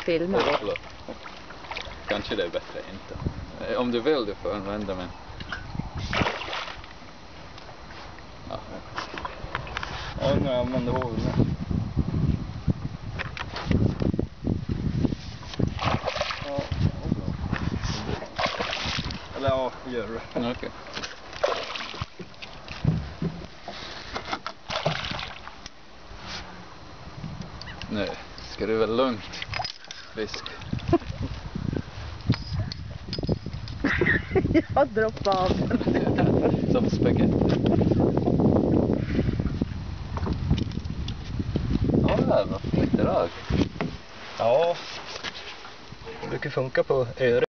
filma. Kanske det är bättre inte. Om du vill du får använda men... Ja, nu använder hoven. Ja, eller ja, gör det. Okej. Nu ska det väl lugnt, fisk. Jag droppar av den. Som spagetti. Ja, det var lite rakt. Ja, det brukar funka på öre.